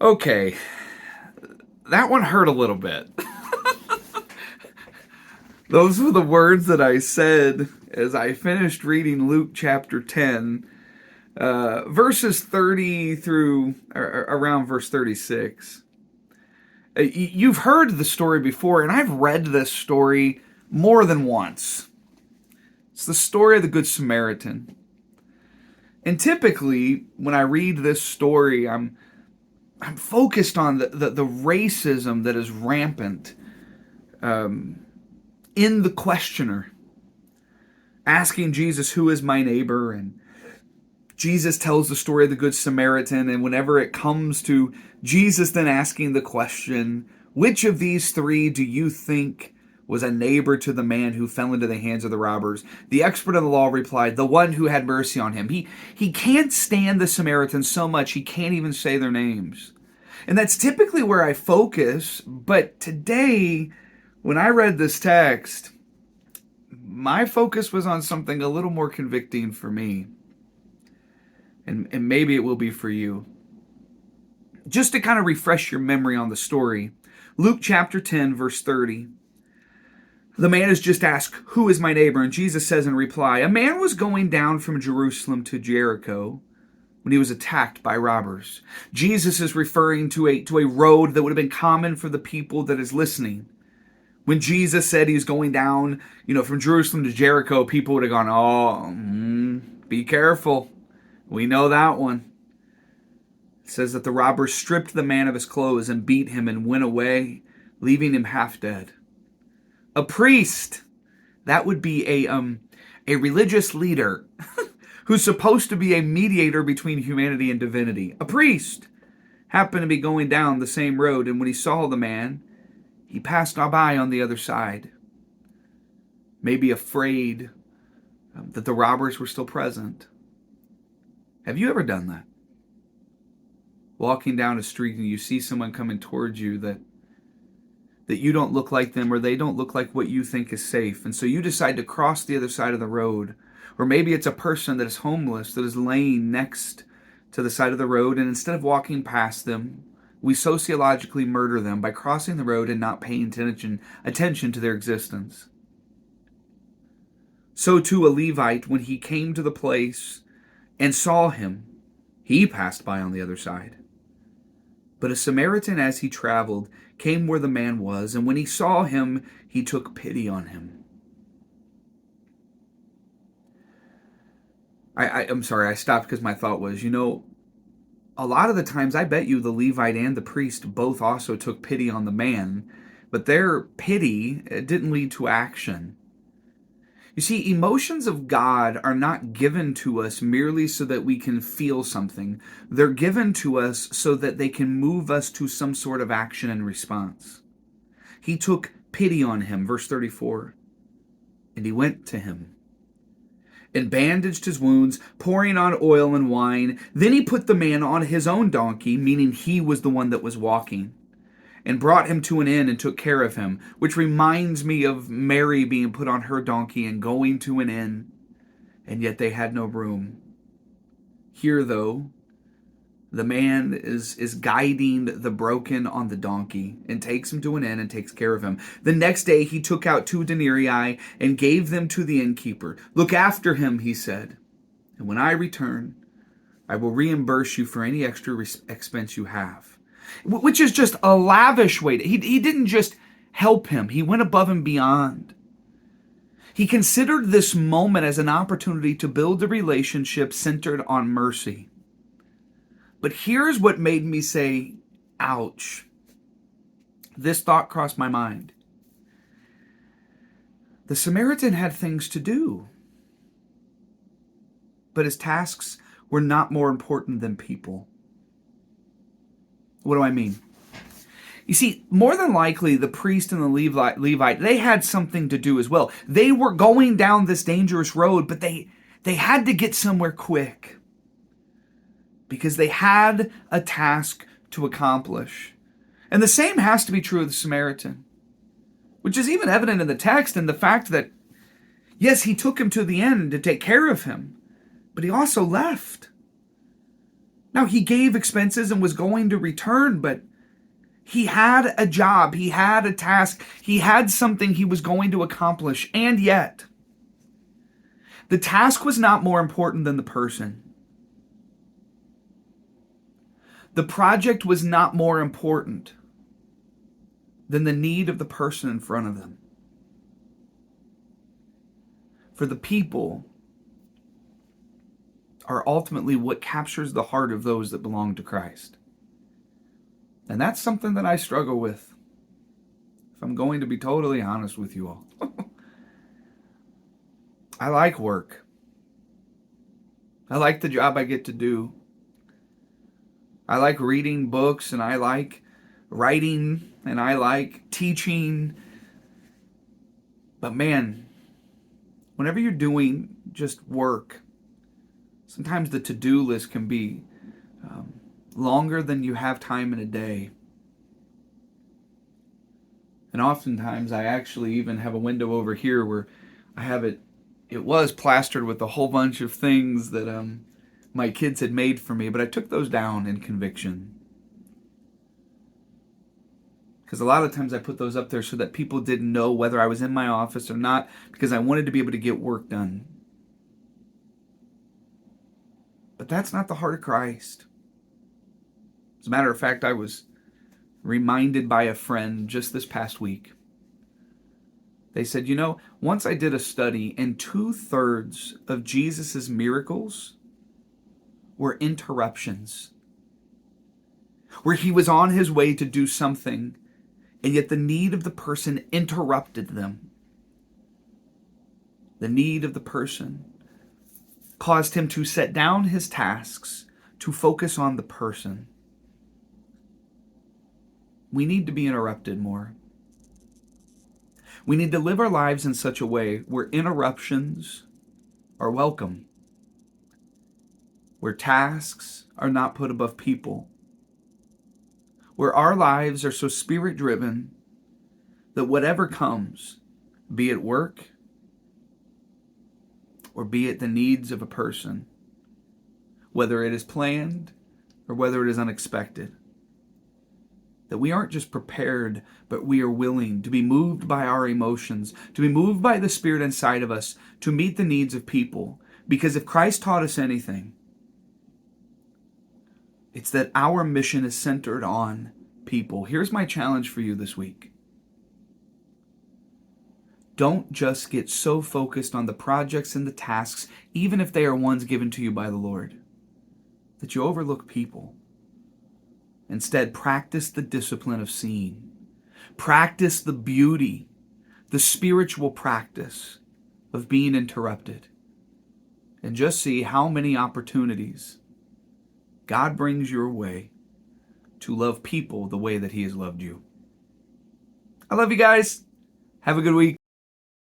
Okay, that one hurt a little bit. Those were the words that I said as I finished reading Luke chapter 10, verses 30 through around verse 36. You've heard the story before, and I've read this story more than once. It's the story of the Good Samaritan. And typically, when I read this story, I'm focused on the racism that is rampant in the questioner, asking Jesus, who is my neighbor? And Jesus tells the story of the Good Samaritan, and whenever it comes to Jesus then asking the question, which of these three do you think was a neighbor to the man who fell into the hands of the robbers? The expert in the law replied, the one who had mercy on him. He can't stand the Samaritans so much he can't even say their names. And that's typically where I focus, but today, when I read this text, my focus was on something a little more convicting for me. And maybe it will be for you. Just to kind of refresh your memory on the story, Luke chapter 10, verse 30. The man is just asked, who is my neighbor? And Jesus says in reply, a man was going down from Jerusalem to Jericho when he was attacked by robbers. Jesus is referring to a road that would have been common for the people that is listening. When Jesus said he's going down, from Jerusalem to Jericho, people would have gone, be careful. We know that one. It says that the robbers stripped the man of his clothes and beat him and went away, leaving him half dead. A priest, that would be a religious leader who's supposed to be a mediator between humanity and divinity. A priest happened to be going down the same road, and when he saw the man, he passed by on the other side, maybe afraid that the robbers were still present. Have you ever done that? Walking down a street and you see someone coming towards you that you don't look like them, or they don't look like what you think is safe, and so you decide to cross the other side of the road. Or maybe it's a person that is homeless that is laying next to the side of the road, and instead of walking past them, we sociologically murder them by crossing the road and not paying attention to their existence. So too a Levite, when he came to the place and saw him, he passed by on the other side. But a Samaritan, as he traveled, came where the man was, and when he saw him, he took pity on him. I'm sorry, I stopped because my thought was, a lot of the times I bet you the Levite and the priest both also took pity on the man, but their pity didn't lead to action. You see, emotions of God are not given to us merely so that we can feel something. They're given to us so that they can move us to some sort of action and response. He took pity on him, verse 34, and he went to him and bandaged his wounds, pouring on oil and wine. Then he put the man on his own donkey, meaning he was the one that was walking, and brought him to an inn and took care of him, which reminds me of Mary being put on her donkey and going to an inn, and yet they had no room. Here, though, the man is guiding the broken on the donkey and takes him to an inn and takes care of him. The next day he took out 2 denarii and gave them to the innkeeper. Look after him, he said, and when I return, I will reimburse you for any extra expense you have. Which is just a lavish way. He didn't just help him. He went above and beyond. He considered this moment as an opportunity to build a relationship centered on mercy. But here's what made me say, ouch. This thought crossed my mind. The Samaritan had things to do, but his tasks were not more important than people. What do I mean? You see, more than likely, the priest and the Levite, they had something to do as well. They were going down this dangerous road, but they had to get somewhere quick because they had a task to accomplish. And the same has to be true of the Samaritan, which is even evident in the text and the fact that, yes, he took him to the inn to take care of him, but he also left. Now, he gave expenses and was going to return, but he had a job, he had a task, he had something he was going to accomplish, and yet the task was not more important than the person. The project was not more important than the need of the person in front of them. For the people are ultimately what captures the heart of those that belong to Christ. And that's something that I struggle with, if I'm going to be totally honest with you all. I like work. I like the job I get to do. I like reading books, and I like writing, and I like teaching. But man, whenever you're doing just work, sometimes the to-do list can be longer than you have time in a day. And oftentimes I actually even have a window over here where I have it was plastered with a whole bunch of things that my kids had made for me, but I took those down in conviction. Because a lot of times I put those up there so that people didn't know whether I was in my office or not, because I wanted to be able to get work done. But that's not the heart of Christ. As a matter of fact, I was reminded by a friend just this past week. They said, once I did a study, and 2/3 of Jesus' miracles were interruptions, where he was on his way to do something, and yet the need of the person interrupted them. The need of the person caused him to set down his tasks to focus on the person. We need to be interrupted more. We need to live our lives in such a way where interruptions are welcome, where tasks are not put above people, where our lives are so spirit-driven that whatever comes, be it work or be it the needs of a person, whether it is planned or whether it is unexpected, that we aren't just prepared, but we are willing to be moved by our emotions, to be moved by the Spirit inside of us, to meet the needs of people. Because if Christ taught us anything, it's that our mission is centered on people. Here's my challenge for you this week. Don't just get so focused on the projects and the tasks, even if they are ones given to you by the Lord, that you overlook people. Instead, practice the discipline of seeing. Practice the beauty, the spiritual practice of being interrupted. And just see how many opportunities God brings your way to love people the way that He has loved you. I love you guys. Have a good week.